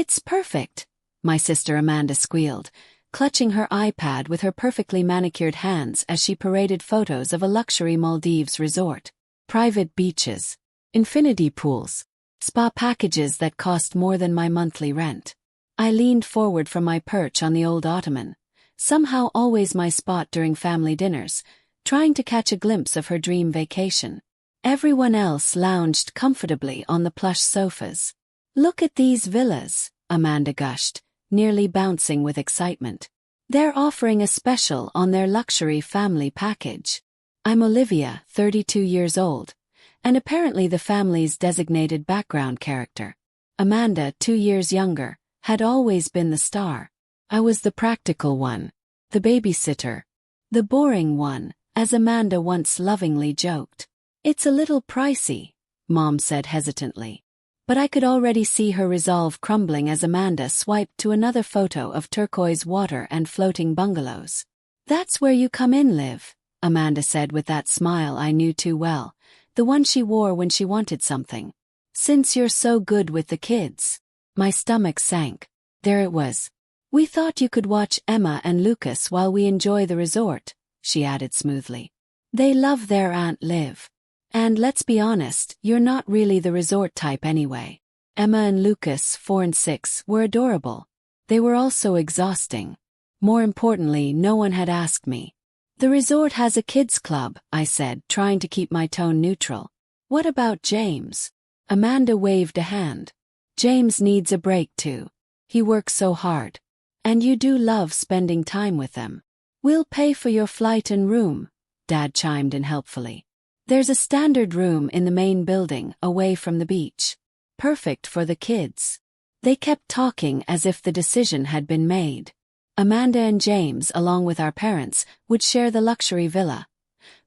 "It's perfect," my sister Amanda squealed, clutching her iPad with her perfectly manicured hands as she paraded photos of a luxury Maldives resort. Private beaches, infinity pools, spa packages that cost more than my monthly rent. I leaned forward from my perch on the old ottoman, somehow always my spot during family dinners, trying to catch a glimpse of her dream vacation. Everyone else lounged comfortably on the plush sofas. "Look at these villas," Amanda gushed, nearly bouncing with excitement. "They're offering a special on their luxury family package." I'm Olivia, 32 years old, and apparently the family's designated background character. Amanda, 2 years younger, had always been the star. I was the practical one, the babysitter, the boring one, as Amanda once lovingly joked. "It's a little pricey," Mom said hesitantly. But I could already see her resolve crumbling as Amanda swiped to another photo of turquoise water and floating bungalows. "That's where you come in, Liv," Amanda said with that smile I knew too well, the one she wore when she wanted something. "Since you're so good with the kids." My stomach sank. There it was. "We thought you could watch Emma and Lucas while we enjoy the resort," she added smoothly. "They love their Aunt Liv. And let's be honest, you're not really the resort type anyway." Emma and Lucas, 4 and 6, were adorable. They were also exhausting. More importantly, no one had asked me. "The resort has a kids club," I said, trying to keep my tone neutral. "What about James?" Amanda waved a hand. "James needs a break too. He works so hard. And you do love spending time with them." "We'll pay for your flight and room," Dad chimed in helpfully. "There's a standard room in the main building, away from the beach. Perfect for the kids." They kept talking as if the decision had been made. Amanda and James, along with our parents, would share the luxury villa.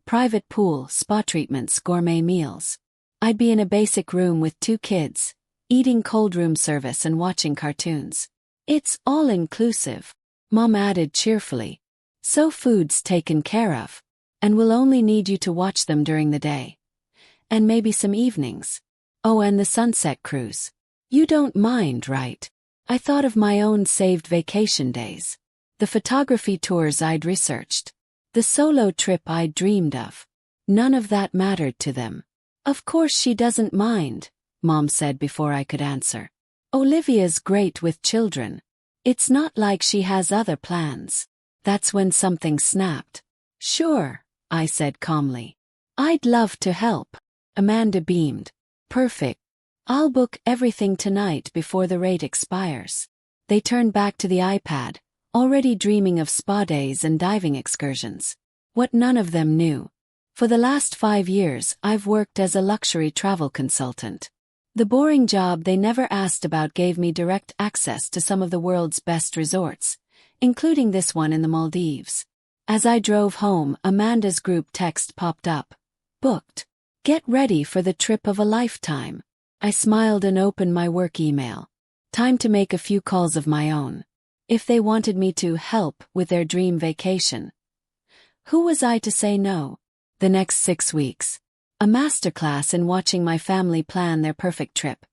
Private pool, spa treatments, gourmet meals. I'd be in a basic room with 2 kids, eating cold room service and watching cartoons. "It's all-inclusive," Mom added cheerfully. "So food's taken care of. And we'll only need you to watch them during the day. And maybe some evenings. Oh, and the sunset cruise. You don't mind, right?" I thought of my own saved vacation days. The photography tours I'd researched. The solo trip I'd dreamed of. None of that mattered to them. "Of course she doesn't mind," Mom said before I could answer. "Olivia's great with children. It's not like she has other plans." That's when something snapped. "Sure," I said calmly. "I'd love to help." Amanda beamed. "Perfect. I'll book everything tonight before the rate expires." They turned back to the iPad, already dreaming of spa days and diving excursions. What none of them knew. For the last 5 years, I've worked as a luxury travel consultant. The boring job they never asked about gave me direct access to some of the world's best resorts, including this one in the Maldives. As I drove home, Amanda's group text popped up. "Booked. Get ready for the trip of a lifetime." I smiled and opened my work email. Time to make a few calls of my own. If they wanted me to help with their dream vacation, who was I to say no? The next 6 weeks. A masterclass in watching my family plan their perfect trip,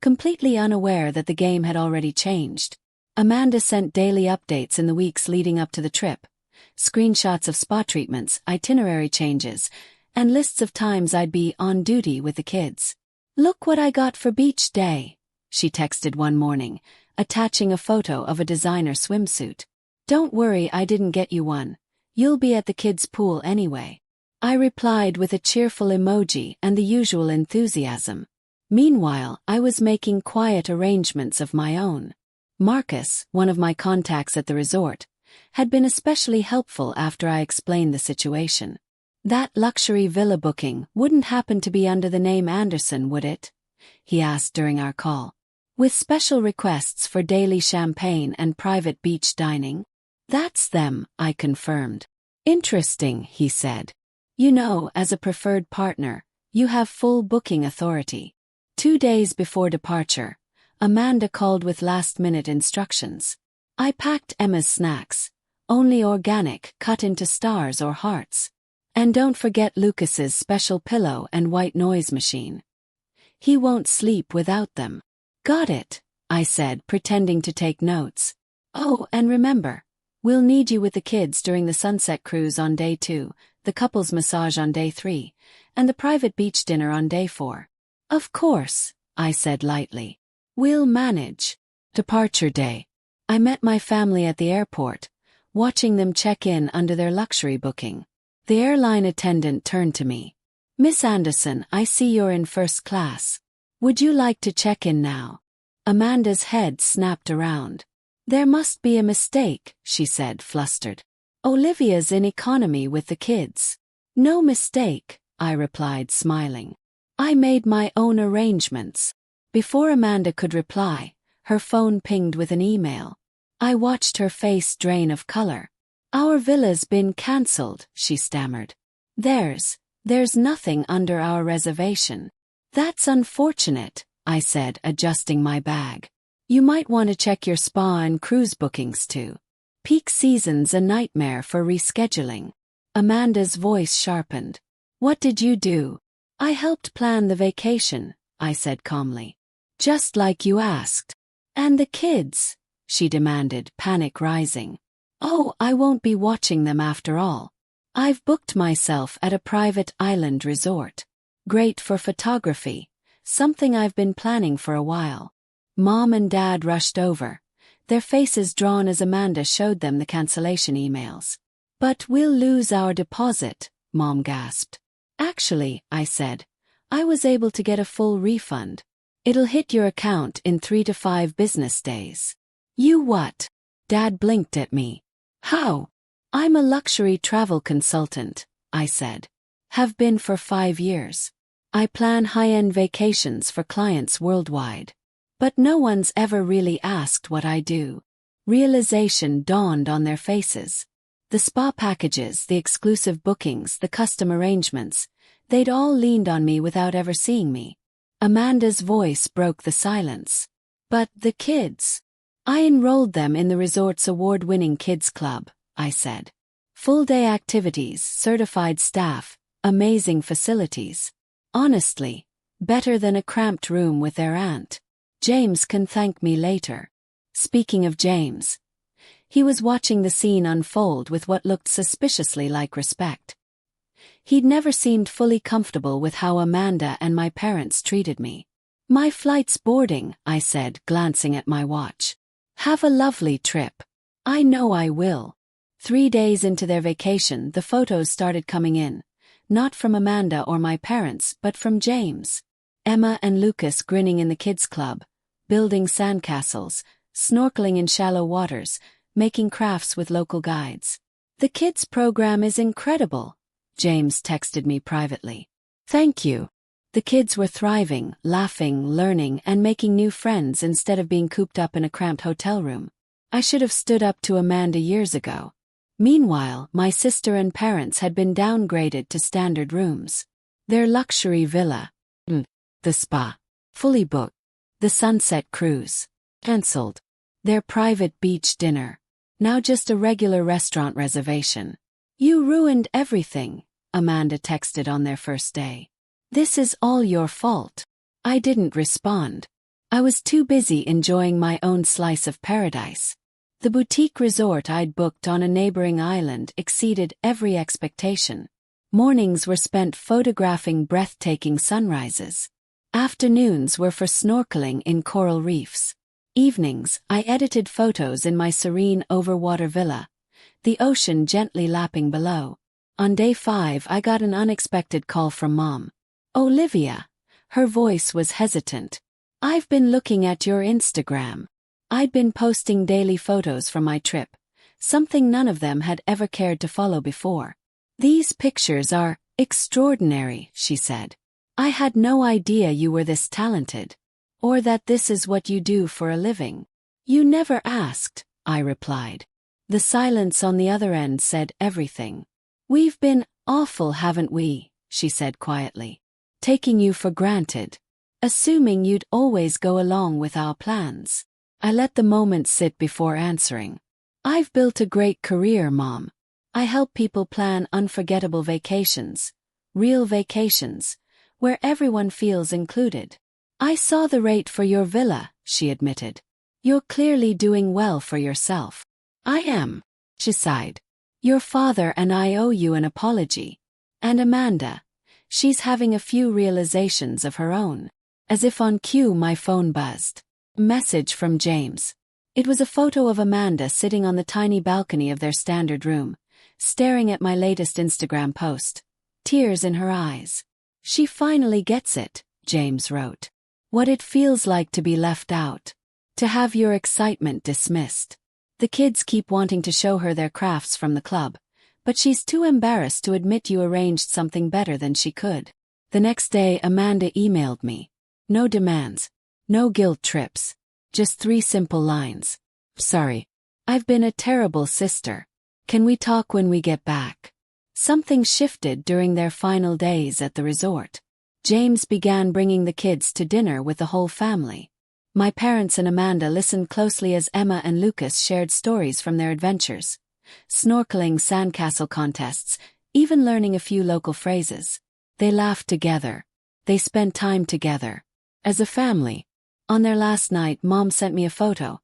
completely unaware that the game had already changed. Amanda sent daily updates in the weeks leading up to the trip. Screenshots of spa treatments, itinerary changes, and lists of times I'd be on duty with the kids. "Look what I got for beach day," she texted one morning, attaching a photo of a designer swimsuit. "Don't worry, I didn't get you one. You'll be at the kids' pool anyway." I replied with a cheerful emoji and the usual enthusiasm. Meanwhile, I was making quiet arrangements of my own. Marcus, one of my contacts at the resort, had been especially helpful after I explained the situation. "That luxury villa booking wouldn't happen to be under the name Anderson, would it?" he asked during our call. "With special requests for daily champagne and private beach dining?" "That's them," I confirmed. "Interesting," he said. "You know, as a preferred partner, you have full booking authority." 2 days before departure, Amanda called with last-minute instructions. I packed Emma's snacks, only organic, cut into stars or hearts. And don't forget Lucas's special pillow and white noise machine. He won't sleep without them. "Got it," I said, pretending to take notes. Oh, and remember, we'll need you with the kids during the sunset cruise on day 2, the couple's massage on day 3, and the private beach dinner on day 4. Of course, I said lightly. We'll manage. Departure day. I met my family at the airport, watching them check in under their luxury booking. The airline attendant turned to me. Miss Anderson, I see you're in first class. Would you like to check in now? Amanda's head snapped around. There must be a mistake, she said, flustered. Olivia's in economy with the kids. No mistake, I replied, smiling. I made my own arrangements. Before Amanda could reply, her phone pinged with an email. I watched her face drain of color. Our villa's been cancelled, she stammered. There's nothing under our reservation. That's unfortunate, I said, adjusting my bag. You might want to check your spa and cruise bookings too. Peak season's a nightmare for rescheduling. Amanda's voice sharpened. What did you do? I helped plan the vacation, I said calmly. Just like you asked. And the kids? She demanded, panic rising. Oh, I won't be watching them after all. I've booked myself at a private island resort. Great for photography, something I've been planning for a while. Mom and Dad rushed over, their faces drawn as Amanda showed them the cancellation emails. But we'll lose our deposit, Mom gasped. Actually, I said, I was able to get a full refund. It'll hit your account in 3 to 5 business days. You what? Dad blinked at me. How? I'm a luxury travel consultant, I said. Have been for 5 years. I plan high-end vacations for clients worldwide. But no one's ever really asked what I do. Realization dawned on their faces. The spa packages, the exclusive bookings, the custom arrangements, they'd all leaned on me without ever seeing me. Amanda's voice broke the silence. But the kids? I enrolled them in the resort's award-winning kids club, I said. Full-day activities, certified staff, amazing facilities. Honestly, better than a cramped room with their aunt. James can thank me later. Speaking of James, he was watching the scene unfold with what looked suspiciously like respect. He'd never seemed fully comfortable with how Amanda and my parents treated me. My flight's boarding, I said, glancing at my watch. Have a lovely trip. I know I will. 3 days into their vacation, the photos started coming in, not from Amanda or my parents, but from James. Emma and Lucas grinning in the kids' club, building sandcastles, snorkeling in shallow waters, making crafts with local guides. The kids' program is incredible, James texted me privately. Thank you. The kids were thriving, laughing, learning, and making new friends instead of being cooped up in a cramped hotel room. I should have stood up to Amanda years ago. Meanwhile, my sister and parents had been downgraded to standard rooms. Their luxury villa, the spa, fully booked. The sunset cruise, cancelled. Their private beach dinner, now just a regular restaurant reservation. You ruined everything, Amanda texted on their first day. This is all your fault. I didn't respond. I was too busy enjoying my own slice of paradise. The boutique resort I'd booked on a neighboring island exceeded every expectation. Mornings were spent photographing breathtaking sunrises. Afternoons were for snorkeling in coral reefs. Evenings, I edited photos in my serene overwater villa, the ocean gently lapping below. On day 5, I got an unexpected call from Mom. Olivia. Her voice was hesitant. I've been looking at your Instagram. I'd been posting daily photos from my trip, something none of them had ever cared to follow before. These pictures are extraordinary, she said. I had no idea you were this talented, or that this is what you do for a living. You never asked, I replied. The silence on the other end said everything. We've been awful, haven't we? She said quietly. Taking you for granted. Assuming you'd always go along with our plans. I let the moment sit before answering. I've built a great career, Mom. I help people plan unforgettable vacations, real vacations, where everyone feels included. I saw the rate for your villa, she admitted. You're clearly doing well for yourself. I am, she sighed. Your father and I owe you an apology. And Amanda, she's having a few realizations of her own. As if on cue, my phone buzzed. Message from James. It was a photo of Amanda sitting on the tiny balcony of their standard room, staring at my latest Instagram post. Tears in her eyes. She finally gets it, James wrote. What it feels like to be left out. To have your excitement dismissed. The kids keep wanting to show her their crafts from the club, but she's too embarrassed to admit you arranged something better than she could. The next day, Amanda emailed me. No demands. No guilt trips. Just 3 simple lines. Sorry. I've been a terrible sister. Can we talk when we get back? Something shifted during their final days at the resort. James began bringing the kids to dinner with the whole family. My parents and Amanda listened closely as Emma and Lucas shared stories from their adventures. Snorkeling, sandcastle contests, even learning a few local phrases. They laughed together. They spent time together. As a family. On their last night, Mom sent me a photo.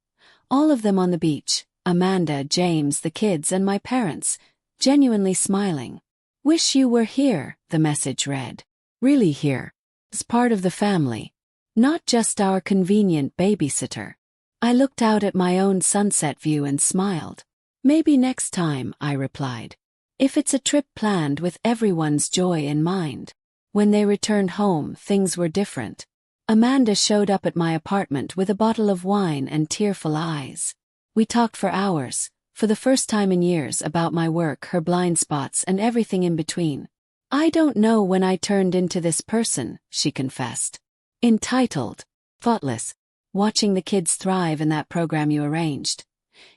All of them on the beach. Amanda, James, the kids, and my parents, genuinely smiling. Wish you were here, the message read. Really here. As part of the family. Not just our convenient babysitter. I looked out at my own sunset view and smiled. Maybe next time, I replied. If it's a trip planned with everyone's joy in mind. When they returned home, things were different. Amanda showed up at my apartment with a bottle of wine and tearful eyes. We talked for hours, for the first time in years, about my work, her blind spots, and everything in between. I don't know when I turned into this person, she confessed. Entitled, thoughtless, watching the kids thrive in that program you arranged.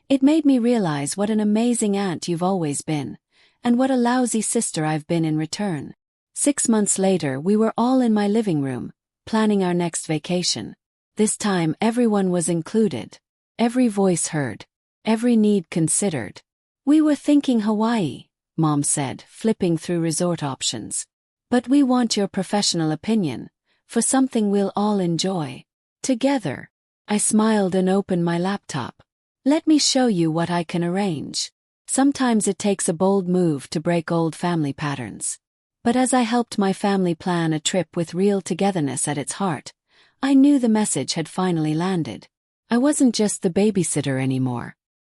It made me realize what an amazing aunt you've always been, and what a lousy sister I've been in return. 6 months later, we were all in my living room, planning our next vacation. This time everyone was included. Every voice heard. Every need considered. We were thinking Hawaii, Mom said, flipping through resort options. But we want your professional opinion, for something we'll all enjoy. Together. I smiled and opened my laptop. Let me show you what I can arrange. Sometimes it takes a bold move to break old family patterns. But as I helped my family plan a trip with real togetherness at its heart, I knew the message had finally landed. I wasn't just the babysitter anymore.